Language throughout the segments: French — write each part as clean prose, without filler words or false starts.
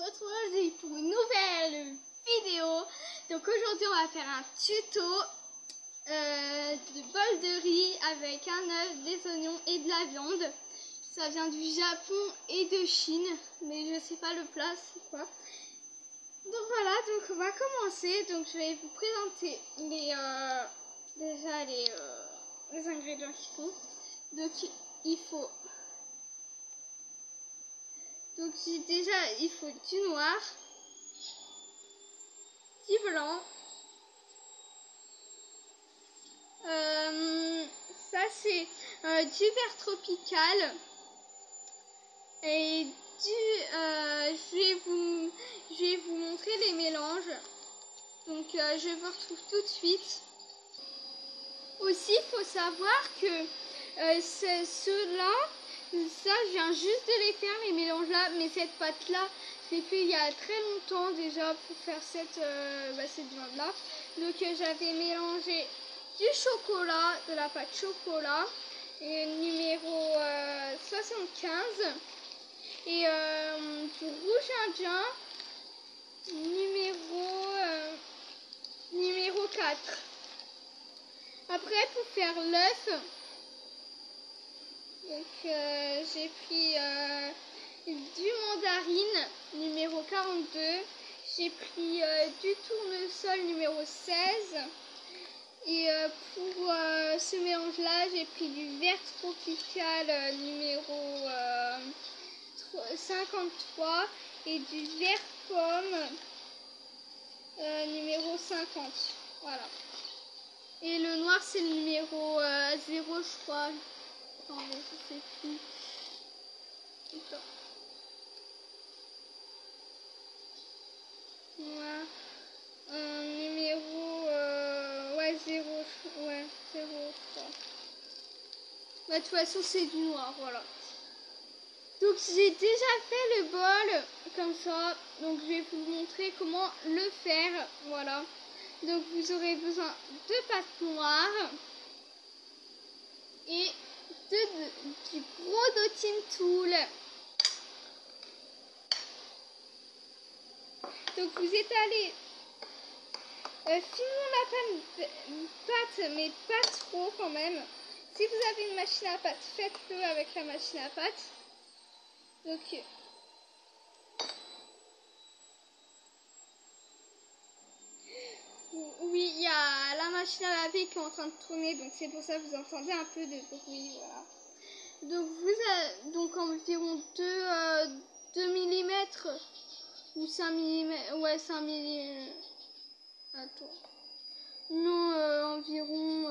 retrouve aujourd'hui pour une nouvelle vidéo. Donc aujourd'hui on va faire un tuto de bol de riz avec un œuf, des oignons et de la viande. Ça vient du Japon et de Chine, mais je sais pas le plat c'est quoi. Donc voilà, donc on va commencer. Donc je vais vous présenter déjà les ingrédients qu'il faut. Donc il faut il faut du noir, du blanc, ça c'est du vert tropical et je vais vous montrer les mélanges. Donc je vous retrouve tout de suite. Aussi il faut savoir que ceux-là, ça je viens juste de les faire, les mélanges là, mais cette pâte là je l'ai fait il y a très longtemps déjà pour faire cette viande là. Donc j'avais mélangé du chocolat, de la pâte chocolat et numéro 75 et du rouge indien numéro 4. Après pour faire l'œuf, donc j'ai pris du mandarine numéro 42, j'ai pris du tournesol numéro 16 et pour ce mélange là j'ai pris du vert tropical numéro 53 et du vert pomme numéro 50. Voilà. Et le noir c'est le numéro 0 je crois. Attendez, je sais plus. Attends. Ouais. Numéro 0, ouais, 0 je crois. Bah, de toute façon c'est du noir, voilà. Donc j'ai déjà fait le bol comme ça, donc je vais vous montrer comment le faire, voilà. Donc vous aurez besoin de pâte noire et du Brodotin Tool. Donc vous étalez finement la pâte, mais pas trop quand même. Si vous avez une machine à pâte, faites-le avec la machine à pâte. Donc oui, il y a la machine à laver qui est en train de tourner, donc c'est pour ça que vous entendez un peu de bruit, voilà. Donc donc environ 2 mm ou 5 mm, ouais 5 mm. Attends. Non, environ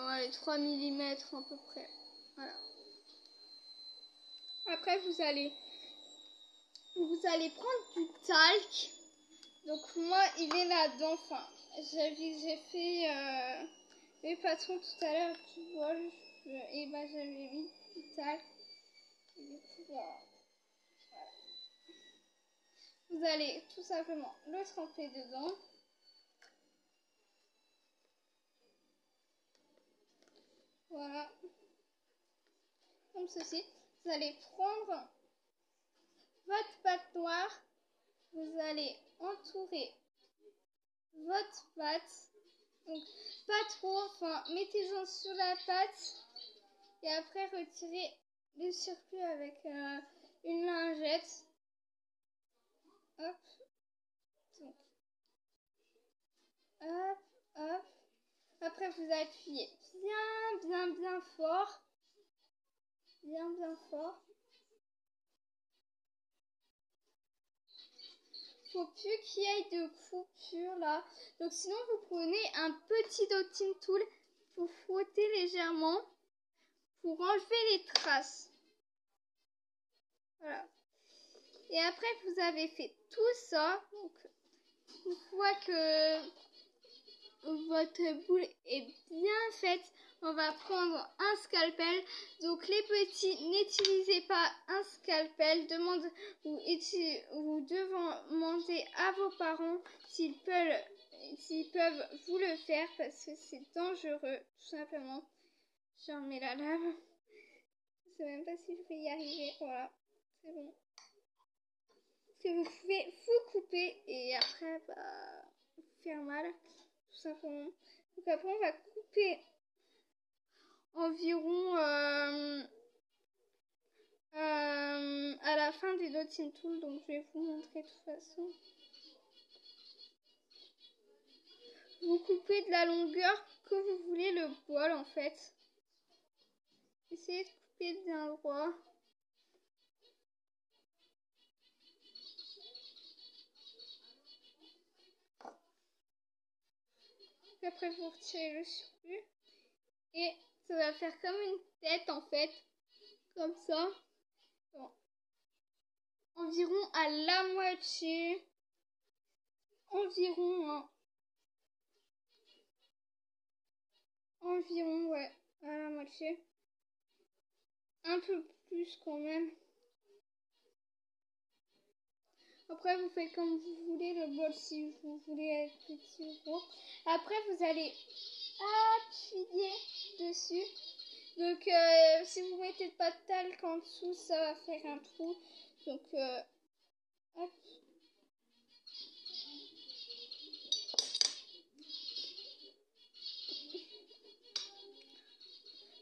allez, 3 mm à peu près. Voilà. Après vous allez prendre du talc. Donc moi il est là-dedans. Enfin, j'ai fait les patrons tout à l'heure du bol et ben j'avais mis du talc. Et du coup, voilà. Vous allez tout simplement le tremper dedans. Voilà. Comme ceci. Vous allez prendre votre pâte noire. Vous allez entourer votre pâte. Donc pas trop, enfin mettez-en sur la pâte. Et après retirez le surplus avec une lingette. Hop. Donc, hop, hop. Après vous appuyez bien fort. Bien fort. Faut plus qu'il y ait de coupure là. Donc sinon vous prenez un petit dotting tool. Vous frottez légèrement pour enlever les traces. Voilà. Et après que vous avez fait tout ça, donc une fois que votre boule est bien faite, on va prendre un scalpel. Donc les petits, n'utilisez pas un scalpel. Vous devez demander à vos parents s'ils peuvent vous le faire parce que c'est dangereux, tout simplement. Je remets la lame. Je sais même pas si je vais y arriver. Voilà, c'est bon. que vous pouvez vous couper et après faire mal, tout simplement. Donc après on va couper environ à la fin des dotting tools, donc je vais vous montrer de toute façon. Vous coupez de la longueur que vous voulez le bol en fait. Essayez de couper bien droit. Après vous retirez le surplus et ça va faire comme une tête en fait, comme ça. Bon. Environ à la moitié, environ ouais, à la moitié, un peu plus quand même. Après vous faites comme vous voulez le bol, si vous voulez être petit ou gros. Après vous allez appuyer dessus. Donc si vous mettez pas de talc en dessous, ça va faire un trou. Donc hop.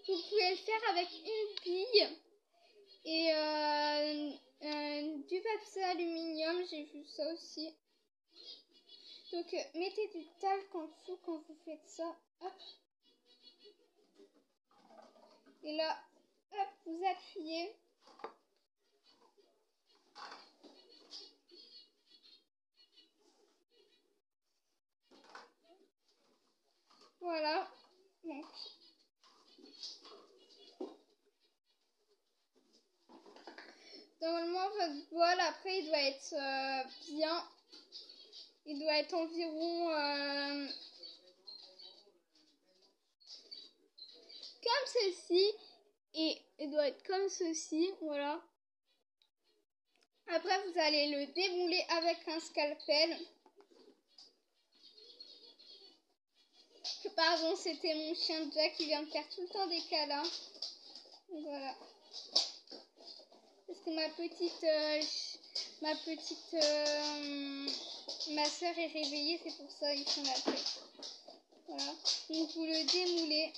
Vous pouvez le faire avec une bille et du papier aluminium, j'ai vu ça aussi. Donc mettez du talc en dessous quand vous faites ça. Hop. Et là, hop, vous appuyez. Voilà. Donc, normalement, votre bol, après, il doit être bien. Il doit être environ comme ceci. Et il doit être comme ceci. Voilà. Après, vous allez le démouler avec un scalpel. Pardon, c'était mon chien Jack qui vient me faire tout le temps des câlins. Voilà. Parce que ma soeur est réveillée, c'est pour ça ils font la tête. Voilà. Donc vous le démoulez.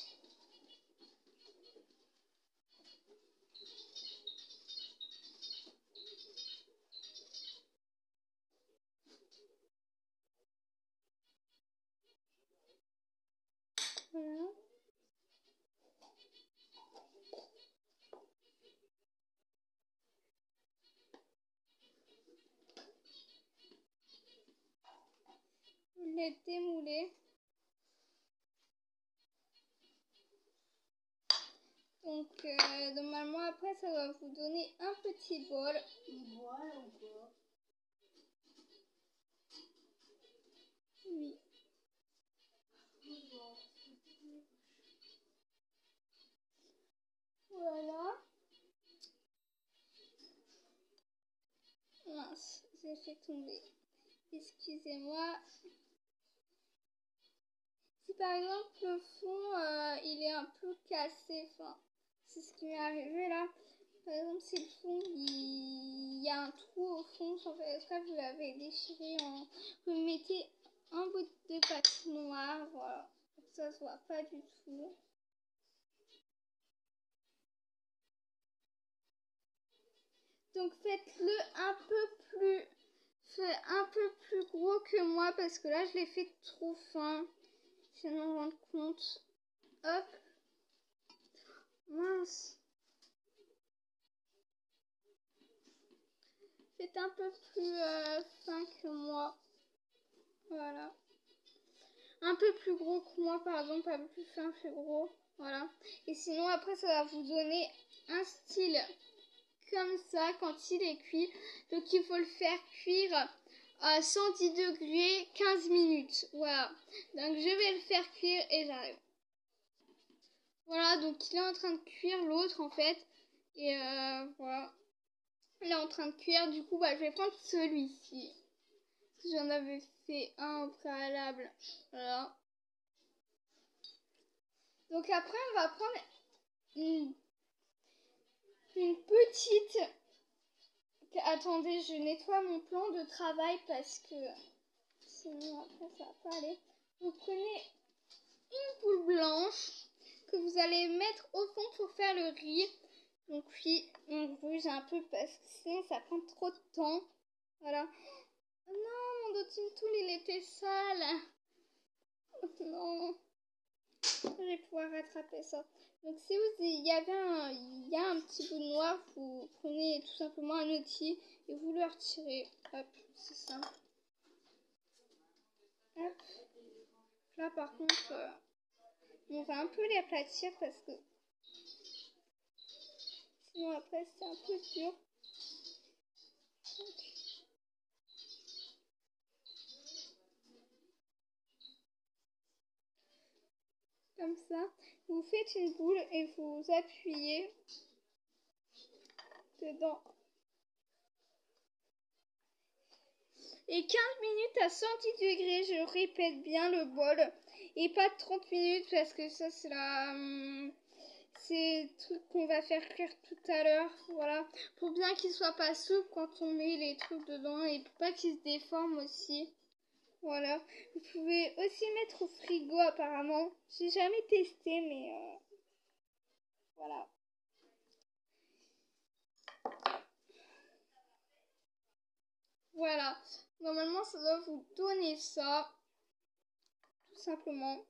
Voilà. Vous le démoulez. Donc normalement après ça va vous donner un petit bol. Voilà encore. Oui. Voilà. Mince, j'ai fait tomber. Excusez-moi. Si par exemple le fond il est un peu cassé, enfin c'est ce qui m'est arrivé là. Par exemple si le fond il y a un trou au fond, sans faire exprès, vous l'avez déchiré, vous mettez un bout de papier noir, voilà, pour que ça se voit pas du tout. Donc faites-le un peu plus gros que moi parce que là je l'ai fait trop fin. Sinon on rend compte. Hop. Mince. Faites un peu plus fin que moi. Voilà. Un peu plus gros que moi, pardon, pas plus fin que gros. Voilà. Et sinon après ça va vous donner un style comme ça quand il est cuit. Donc il faut le faire cuire à 110 degrés 15 minutes. Voilà. Donc je vais le faire cuire et j'arrive. Voilà, donc il est en train de cuire l'autre en fait. Et voilà. Il est en train de cuire. Du coup, je vais prendre celui-ci. J'en avais fait un au préalable. Voilà. Donc après, on va prendre une petite attendez, je nettoie mon plan de travail parce que sinon après ça va pas aller. Vous prenez une boule blanche que vous allez mettre au fond pour faire le riz. Donc oui, on bouge un peu parce que sinon ça prend trop de temps. Voilà. Oh non, mon Dotting Tool il était sale. Oh non. Je vais pouvoir rattraper ça. Donc si vous il y a un petit bout de noir, vous prenez tout simplement un outil et vous le retirez. Hop, c'est simple. Hop. Là par contre, on va un peu l'aplatir parce que sinon après c'est un peu dur. Donc, comme ça, vous faites une boule et vous appuyez dedans. Et 15 minutes à 110 degrés, je répète bien le bol. Et pas 30 minutes parce que ça c'est c'est le truc qu'on va faire cuire tout à l'heure. Voilà. Pour bien qu'il soit pas souple quand on met les trucs dedans et pour pas qu'il se déforme aussi. Voilà. Vous pouvez aussi mettre au frigo apparemment. J'ai jamais testé mais voilà. Voilà. Normalement ça doit vous donner ça. Tout simplement.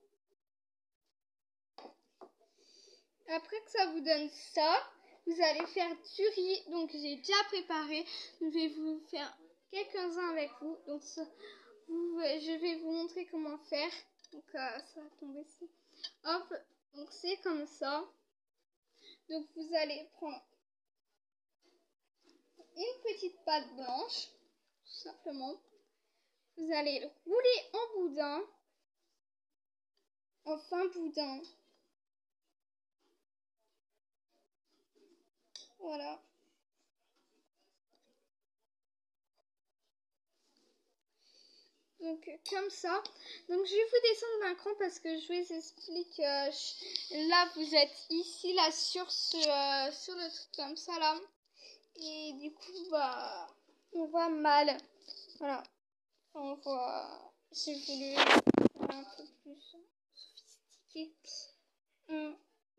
Après que ça vous donne ça, vous allez faire du riz. Donc j'ai déjà préparé. Je vais vous faire quelques-uns avec vous. Donc je vais vous montrer comment faire. Donc ça va tomber ici. Hop, donc c'est comme ça. Donc vous allez prendre une petite pâte blanche, tout simplement. Vous allez le rouler en boudin, en fin boudin. Voilà. Donc comme ça. Donc je vais vous descendre d'un cran parce que je vous explique. Là vous êtes ici là sur sur le truc comme ça là. Et du coup bah on voit mal. Voilà. On voit. J'ai voulu un peu plus sophistiqué.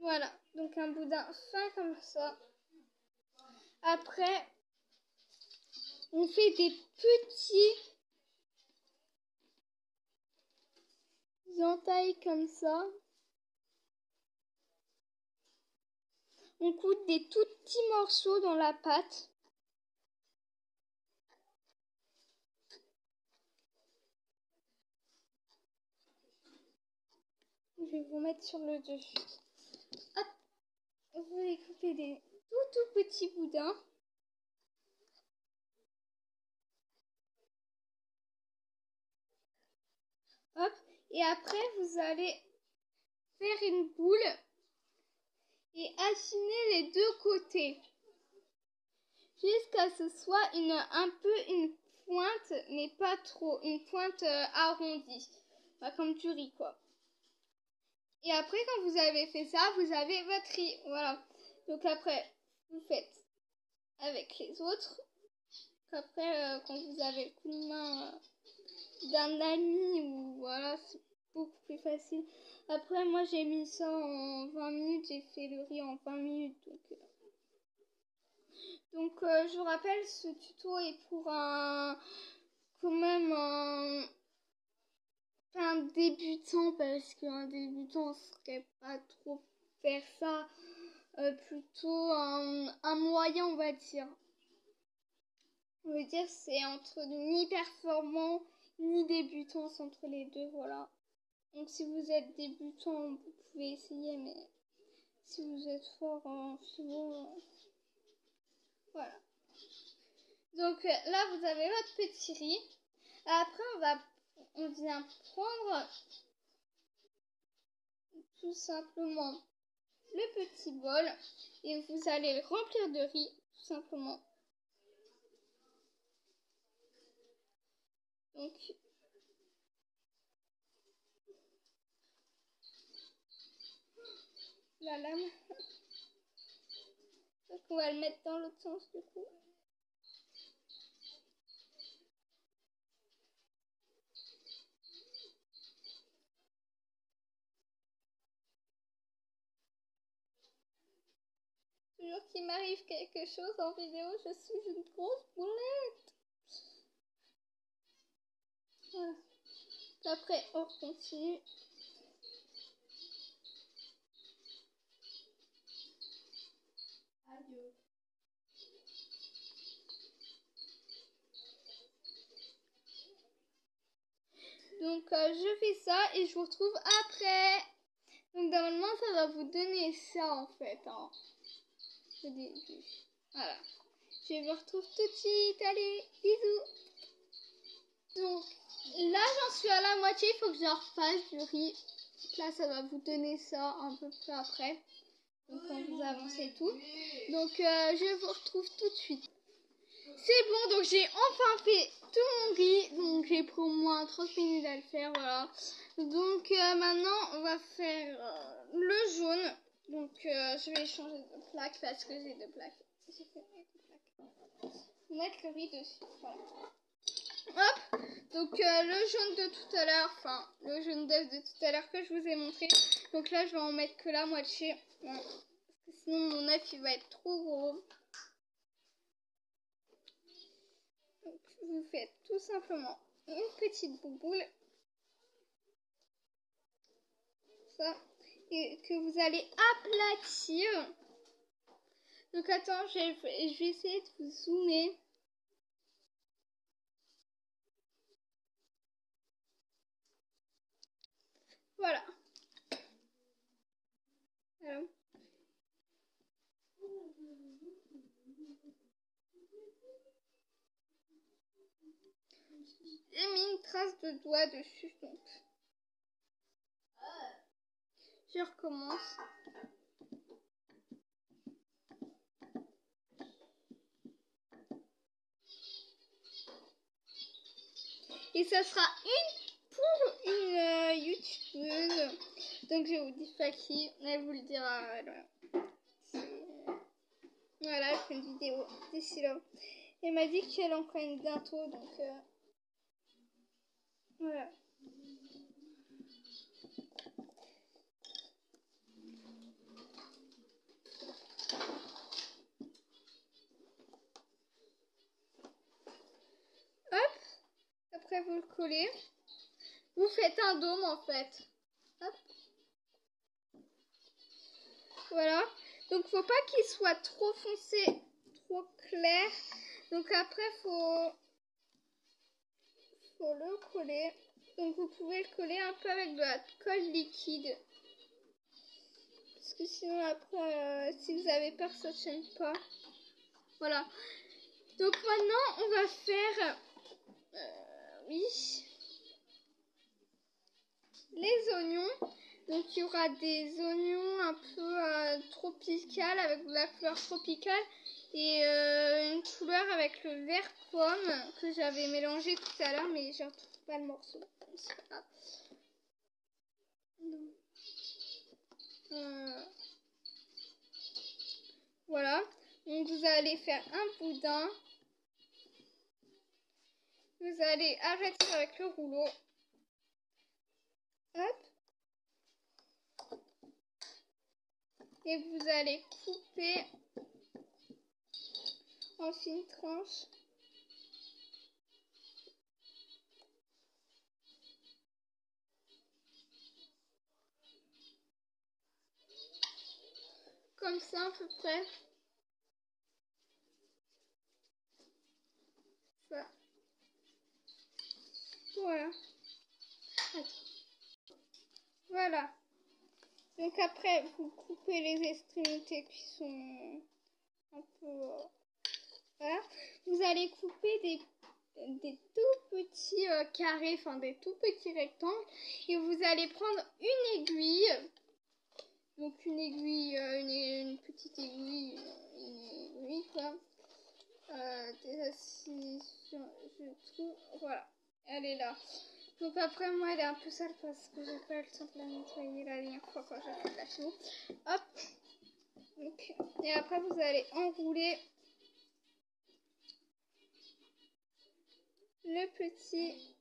Voilà. Donc un boudin fin comme ça. Après on fait des petits entailles comme ça. On coupe des tout petits morceaux dans la pâte. Je vais vous mettre sur le dessus. Hop, vous allez couper des tout petits boudins. Hop, et après vous allez faire une boule et affiner les deux côtés jusqu'à ce que ce soit un peu une pointe, mais pas trop, une pointe arrondie, pas comme du riz quoi. Et après quand vous avez fait ça, vous avez votre riz, voilà. Donc après vous faites avec les autres. Après quand vous avez le coup de main d'un ami ou voilà, c'est beaucoup plus facile. Après moi j'ai mis ça en 20 minutes, j'ai fait le riz en 20 minutes donc je vous rappelle, ce tuto est pour quand même un débutant parce qu'un débutant serait pas trop faire ça, plutôt un moyen on va dire. On veut dire c'est entre ni performant ni débutant, c'est entre les deux, voilà. Donc si vous êtes débutant, vous pouvez essayer, mais si vous êtes fort en philo, voilà. Donc là vous avez votre petit riz. Après on vient prendre tout simplement le petit bol et vous allez le remplir de riz tout simplement. Donc la lame. Donc on va le mettre dans l'autre sens du coup. qu'il m'arrive quelque chose en vidéo, je suis une grosse boulette. Voilà. Après, on continue. Donc, je fais ça et je vous retrouve après. Donc, normalement, ça va vous donner ça en fait. Hein. Au début. Voilà. Je vous retrouve tout de suite. Allez, bisous. Donc, là, j'en suis à la moitié. Il faut que j'en refasse du riz. Donc là, ça va vous donner ça un peu plus après. Donc, quand vous avancez tout. Donc, je vous retrouve tout de suite. C'est bon, donc j'ai enfin fait tout mon riz. Donc, j'ai pris au moins 30 minutes à le faire. Voilà. Donc, maintenant, on va faire le jaune. Donc, je vais changer de plaque parce que j'ai deux plaques. J'ai fait deux plaques. Mettre le riz dessus. Voilà. Hop, donc le jaune de tout à l'heure, enfin le jaune d'œuf de tout à l'heure que je vous ai montré. Donc là je vais en mettre que la moitié, bon, parce que sinon mon œuf il va être trop gros. Donc vous faites tout simplement une petite bouboule, ça, et que vous allez aplatir. Donc attends, je vais essayer de vous zoomer. Voilà. Voilà. J'ai mis une trace de doigt dessus, donc je recommence. Et ça sera pour une youtubeuse. Donc je vous dis pas qui, elle vous le dira. Voilà, elle fait une vidéo d'ici là. Elle m'a dit qu'elle en ferait une bientôt, donc voilà. Hop, après vous le collez. Vous faites un dôme en fait. Hop. Voilà. Donc faut pas qu'il soit trop foncé, trop clair. Donc après faut le coller. Donc vous pouvez le coller un peu avec de la colle liquide. Parce que sinon après, si vous avez peur, ça ne tienne pas. Voilà. Donc maintenant, on va faire, oui, les oignons. Donc il y aura des oignons un peu tropicales avec de la couleur tropicale et une couleur avec le vert pomme que j'avais mélangé tout à l'heure, mais je ne retrouve pas le morceau. C'est pas grave. Voilà. Donc vous allez faire un boudin. Vous allez arrêter avec le rouleau. Hop. Et vous allez couper en fines tranches. Comme ça à peu près. Ça. Voilà. Attends. Voilà. Donc après, vous coupez les extrémités qui sont un peu... voilà. Vous allez couper des tout petits carrés, enfin des tout petits rectangles. Et vous allez prendre une aiguille. Donc une aiguille, une petite aiguille, une aiguille quoi. Déjà si je trouve, voilà, elle est là. Donc après moi elle est un peu sale parce que j'ai pas eu le temps de la nettoyer la dernière fois quand j'ai fait de la chimie. Hop. Donc, et après vous allez enrouler le petit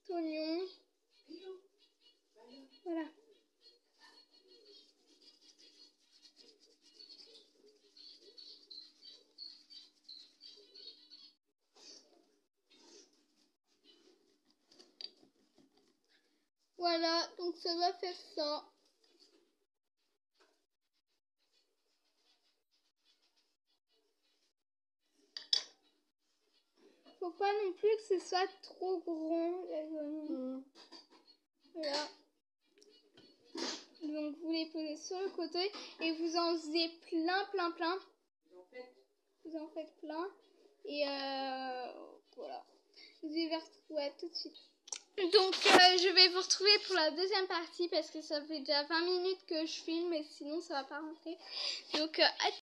oignon. Voilà. Voilà, donc ça va faire ça. Faut pas non plus que ce soit trop grand, les oignons. Voilà. Donc vous les posez sur le côté et vous en faisiez plein. Vous en faites plein. Et voilà. Je vais vous retrouver tout de suite. Donc je vais vous retrouver pour la deuxième partie parce que ça fait déjà 20 minutes que je filme et sinon ça va pas rentrer. Donc